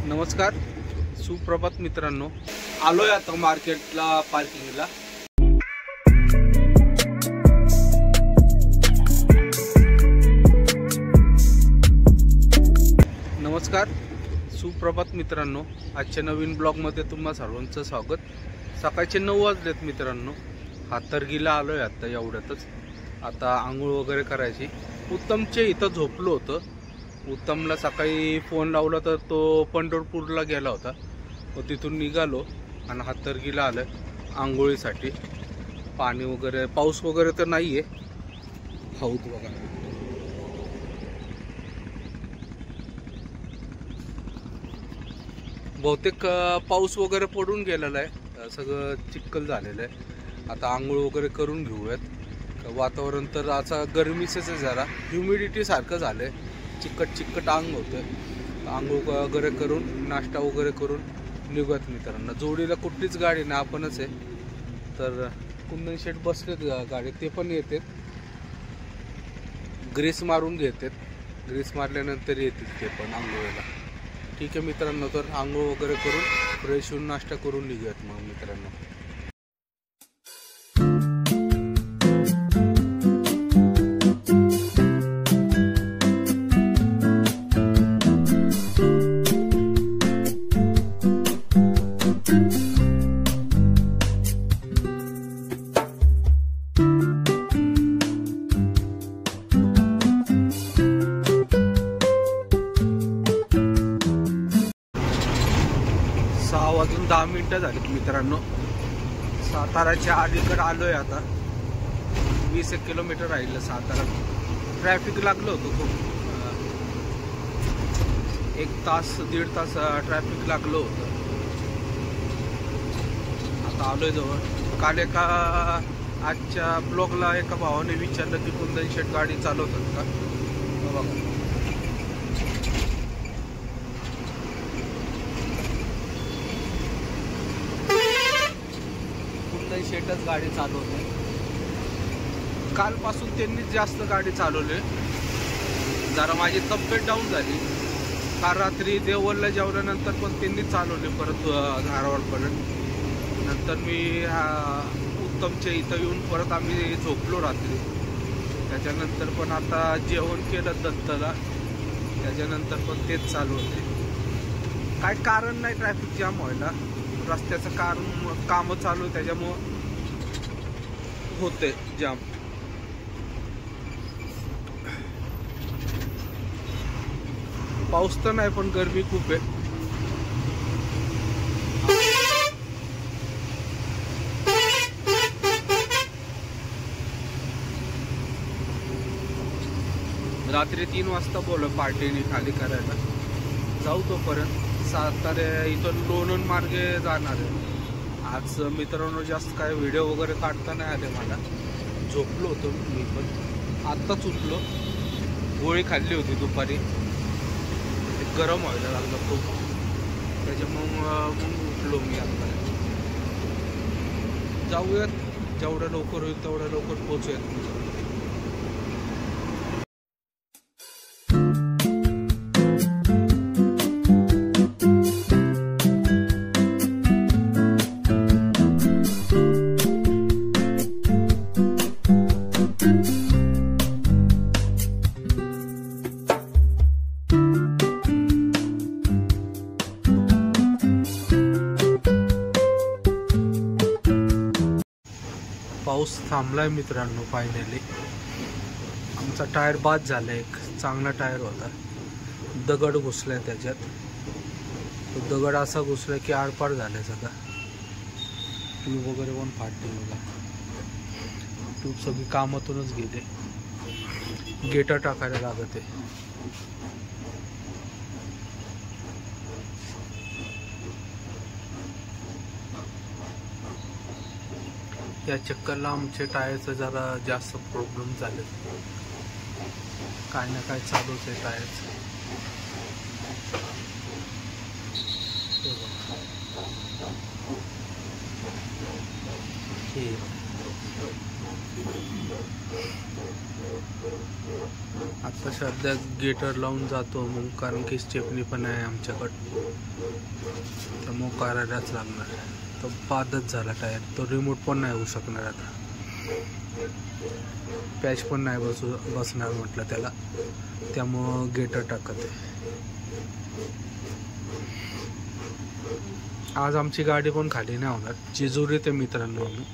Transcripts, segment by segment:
नमस्कार, सुप्रभात मित्रांनो. आलोय आता मार्केटला पार्किंगला. नमस्कार, सुप्रभात मित्रांनो. आजच्या नवीन ब्लॉगमध्ये तुम्हा सर्वांचं स्वागत. सकाळचे 9 वाजलेत मित्रांनो. हातर्गीला आलोय आता एवढ्यातच. आता आंघोळ वगैरे करायची. उत्तमचे इथं झोपलो होतं. उत्तमला सकाळी फोन लावला तर तो पंढरपूरला गेला होता. व तिथून निघालो आणि हातर्गीला आलोय आंघोळीसाठी. पाणी वगैरे, पाऊस वगैरे तर नाहीये. हौद बघा, बहुतेक पाऊस वगैरे पडून गेलेला आहे. सगळं चिखल झालेलं आहे. आता आंघोळ वगैरे करून घेऊयात. वातावरण तर आता गरमीचंच आहे, जरा ह्युमिडिटी सारखं झालंय. चिकट अंग होतं. आंघोळ वगैरे करून नाश्ता वगैरे करून निघूयात मित्रांनो. जोडीला कुठलीच गाडी नाही, आपणच आहे. तर कुंदन शेठ बसलेत गाडी, ते पण येतात. ग्रीस मारून घेतात. ग्रीस मारल्यानंतर येतील ते पण आंघोळीला. ठीक आहे मित्रांनो. तर आंघोळ वगैरे करून फ्रेश होऊन नाश्ता करून निघूयात मग मित्रांनो. अजून 10 मिनिटं झालीत मित्रांनो. साताराच्या अलीकडे आलोय आता. 20 किलोमीटर राहिलं सातारा. ट्रॅफिक लागलं होतं खूप. 1 तास 1.5 तास ट्रॅफिक लागलं होतं. आता आलोय जवळ. काल एका आजच्या ब्लॉगला एका भावाने विचारलं की कुंदन शेठ गाडी चालवतात का. बघा, शेटच गाडी चालवते. कालपासून त्यांनीच जास्त गाडी चालवली. जरा माझी तब्येत डाऊन झाली. काल रात्री देवलला जेवल्यानंतर पण त्यांनीच चालवले परत धारवाडपर्यंत. नंतर मी उत्तमच्या इथं येऊन परत आम्ही झोपलो रात्री. त्याच्यानंतर पण आता जेवण केलं दत्तला. त्याच्यानंतर पण तेच चालू होते. काय कारण नाही ट्रॅफिक जाम व्हायला. रस्त्याचं काम चालू आहे, त्याच्यामुळं होते जाम. पाऊस तर नाही पण गरमी खूप आहे. रात्री 3 वाजता बोलव पार्टीने खाली करायला. जाऊ तोपर्यंत. सातारा इथून लोणंद मार्गे जाणार आहे. आज मित्रांनो जास्त काय व्हिडिओ वगैरे काढता नाही आले मला. झोपलो होतो मी पण. आत्ताच उठलो. गोळी खाल्ली होती दुपारी. गरम व्हायला लागलं खूप. त्याच्यामुळं उठलो मी आता. जाऊयात. जेवढं लवकर होईल तेवढं लवकर पोहोचूयात. पाऊस थांबलाय मित्रांनो फायनली. आमचा टायर बाद झाला. एक चांगला टायर होता. दगड घुसलाय त्याच्यात. तो दगड असा घुसलाय की आरपार झालाय सगळा. ट्यूब वगैरे पण फाटली बघा. ट्यूब सगळी कामातूनच गेले. गेटा टाकायला लागत आहे. या चक्करला आमचे टायरचं जरा जास्त प्रॉब्लेम झाले. काय ना काय चालूच आहे टायरचं. आता सध्या गेटर लावून जातो मग, कारण की स्टेपनी पण आहे आमच्याकडं, तर मग करायलाच लागणार. तो बादच झाला टायर, तो रिमोट पण नाही होऊ शकणार आता, पॅच पण नाही बसणार म्हटलं त्याला, त्यामुळं गेटर टाकत आहे. आज आमची गाडी पण खाली नाही होणार, जेजुरी ते मित्रांनो आम्ही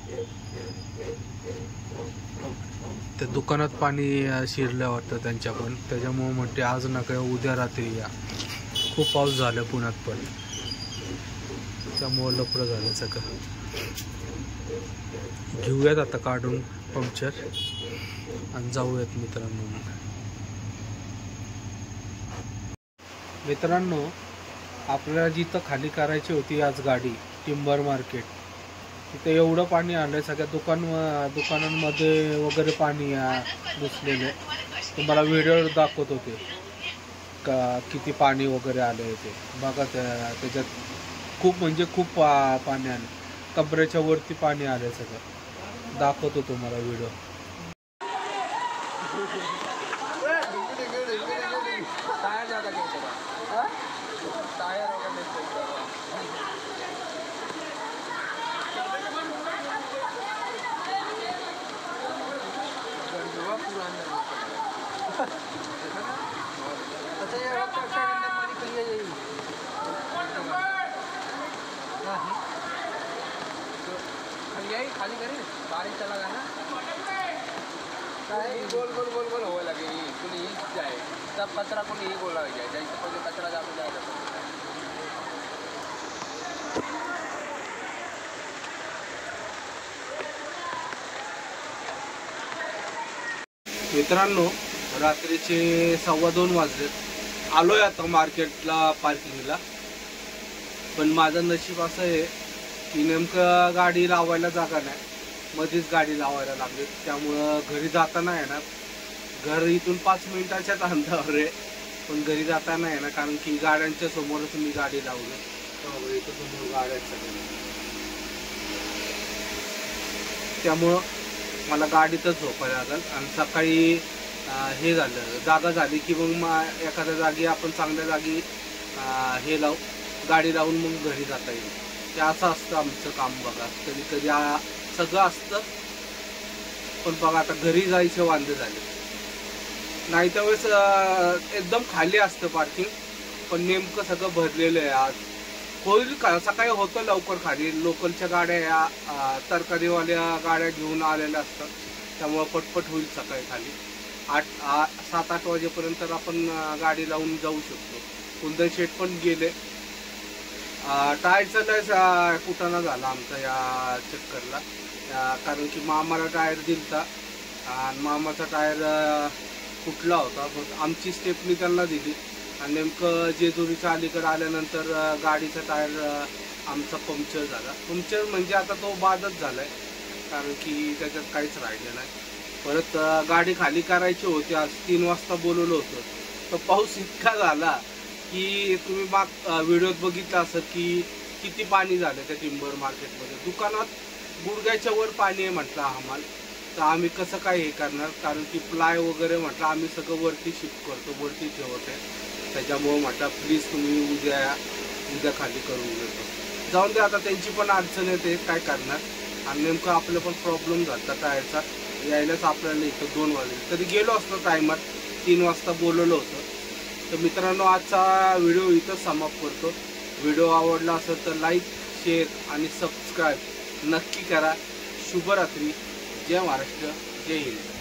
त्या दुकानात पाणी शिरलं वाटतं त्यांच्या पण, त्याच्यामुळं म्हणते आज नका उद्या रात्री या. खूप पाऊस झाला पुण्यात पण, त्यामुळं लफडं झालं सगळं. घेऊयात आता काढून पंक्चर आणि जाऊयात मित्रांनो. आपल्याला जिथं खाली करायची होती आज गाडी, टिंबर मार्केट, तिथं एवढं पाणी आलं, सगळ्या दुकानांमध्ये वगैरे पाणी घुसलेलं. तुम्हाला व्हिडिओ दाखवत होते का किती पाणी वगैरे आलं ते बघा. त्याच्यात खूप म्हणजे खूप पाणी आलं, कमरेच्या वरती पाणी आलं, सगळं दाखवतो तुम्हाला व्हिडिओ. खाली करे बारिश चला गया ना, गोल गोल गोल गोल हो लगे, कुनी जाए सब कचरा को नहीं गोला हो जाए, जैसे पहले कचरा जाके जाएगा. मित्रांनो, रात्रीचे 2:15 वाजले. आलोय आता मार्केटला पार्किंगला, पण माझं नशीब असं आहे की नेमकं गाडी लावायला जागा नाही, मध्येच गाडी लावायला लागली. त्यामुळं घरी जाताना आहे ना, घर इथून 5 मिनिटाच्याच अंतरावर आहे, पण घरी जाताना आहे ना, कारण की गाड्यांच्या समोरच मी गाडी लावली, त्यामुळे इथं समोर गाड्या सगळ्या, त्यामुळं मला गाडीतच झोपायला लागेल. आणि सकाळी हे झालं, जागा झाली की मग एखाद्या जागी आपण चांगल्या जागी हे गाडी लावून मग घरी जाता येईल. ते असं असतं आमचं काम बघा. कधी कधी सगळं असतं, पण बघा आता घरी जायचे वांदे झाले. नाही त्यावेळेस एकदम खाली असतं पार्किंग, पण नेमकं सगळं भरलेलं आहे. आज होईल का, सकाळी होतं लवकर खाली, लोकलच्या गाड्या या तरकारीवाल्या गाड्या घेऊन आलेल्या असतात, त्यामुळं पटपट होईल सकाळी खाली. 7-8 वाजेपर्यंत आपण गाडी लावून जाऊ शकतो. कुंदन शेट पण गेले. टायरचा लय कुटाणा झाला आमचा या चक्करला, कारण की मामाला टायर दिलता आणि मामाचा टायर फुटला होता. आमची स्टेपनी त्यांना दिली आणि नेमकं जेजुरीच्या अलीकडे आल्यानंतर गाडीचा टायर आमचा पंक्चर झाला. पंक्चर म्हणजे आता तो बादच झाला आहे, कारण की त्याच्यात काहीच राहिलं नाही. परत गाडी खाली करायची होती, आज 3 वाजता बोलवलं होतं, तर पाऊस इतका झाला की तुम्ही व्हिडिओत बघितलं असं की किती पाणी झालं त्या टिंबर मार्केटमध्ये. दुकानात गुडघ्याच्या वर पाणी आहे म्हटलं आम्हाला, तर आम्ही कसं काय हे करणार, कारण की प्लाय वगैरे म्हटलं आम्ही सगळं वरती शिफ्ट करतो, वरती ठेवत आहे. त्याच्यामुळं म्हटलं प्लीज तुम्ही उद्या खाली करून देतो. जाऊन दे, आता त्यांची पण अडचण येते, काय करणार. आणि नेमकं आपलं पण प्रॉब्लेम झाला टायरचा, यायलाच आपल्याला इथं 2 वाजले. तरी गेलो असतो टायमात, 3 वाजता बोलवलं होतं. तर मित्रांनो, आजचा व्हिडिओ इथं समाप्त करतो. व्हिडिओ आवडला असेल तर लाईक, शेअर आणि सबस्क्राईब नक्की करा. शुभरात्री. जय महाराष्ट्र, जय हिंद.